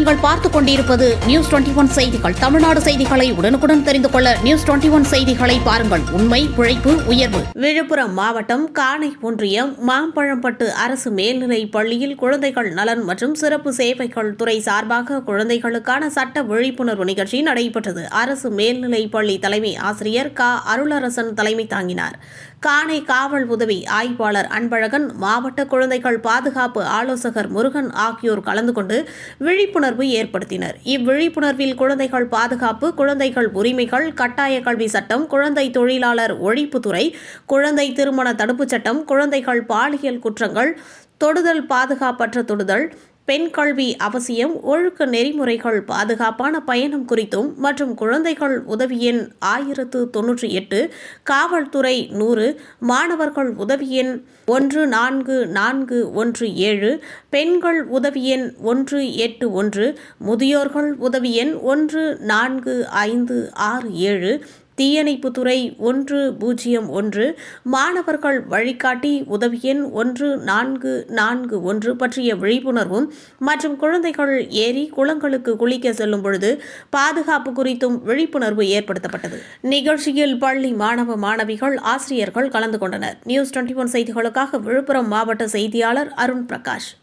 நீங்கள் பார்த்துக் கொண்டிருப்பது நியூஸ் 21 செய்திகள். தமிழ்நாடு செய்திகளை உடனுக்குடன் தெரிந்து கொள்ள நியூஸ் 21 செய்திகளை பாருங்கள். உண்மை, உழைப்பு, உயர்வு. விழுப்புரம் மாவட்டம் காணை ஒன்றியம் மாம்பழம்பட்டு அரசு மேல்நிலைப் பள்ளியில் குழந்தைகள் நலன் மற்றும் சிறப்பு சேவைகள் துறை சார்பாக குழந்தைகளுக்கான சட்ட விழிப்புணர்வு நிகழ்ச்சி நடைபெற்றது. அரசு மேல்நிலைப் பள்ளி தலைமை ஆசிரியர் அருளரசன் தலைமை தாங்கினார். காணை காவல் உதவி ஆய்வாளர் அன்பழகன், மாவட்ட குழந்தைகள் பாதுகாப்பு ஆலோசகர் முருகன் ஆகியோர் கலந்து கொண்டு விழிப்புணர்வு ஏற்படுத்தினர். இவ்விழிப்புணர்வில் குழந்தைகள் பாதுகாப்பு, குழந்தைகள் உரிமைகள், கட்டாய கல்வி சட்டம், குழந்தை தொழிலாளர் ஒழிப்புத்துறை, குழந்தை திருமண தடுப்புச் சட்டம், குழந்தைகள் பாலியல் குற்றங்கள், தொடுதல், பாதுகாப்பற்ற தொடுதல், பெண் கல்வி அவசியம், ஒழுக்க நெறிமுறைகள், பாதுகாப்பான பயணம் குறித்தும் மற்றும் குழந்தைகள் உதவி எண் 1098, காவல்துறை 100, மாணவர்கள் உதவி எண் 14417, பெண்கள் உதவி எண் 181, முதியோர்கள் உதவி எண் 14567, தீயணைப்புத்துறை 101, மாணவர்கள் வழிகாட்டி உதவி எண் 1441 பற்றிய விழிப்புணர்வும் மற்றும் குழந்தைகள் ஏரி, குளங்களுக்கு குளிக்க செல்லும் பொழுது பாதுகாப்பு குறித்தும் விழிப்புணர்வு ஏற்படுத்தப்பட்டது. நிகழ்ச்சியில் பள்ளி மாணவ மாணவிகள், ஆசிரியர்கள் கலந்து கொண்டனர். நியூஸ் 21 செய்திகளுக்காக விழுப்புரம் மாவட்ட செய்தியாளர் அருண் பிரகாஷ்.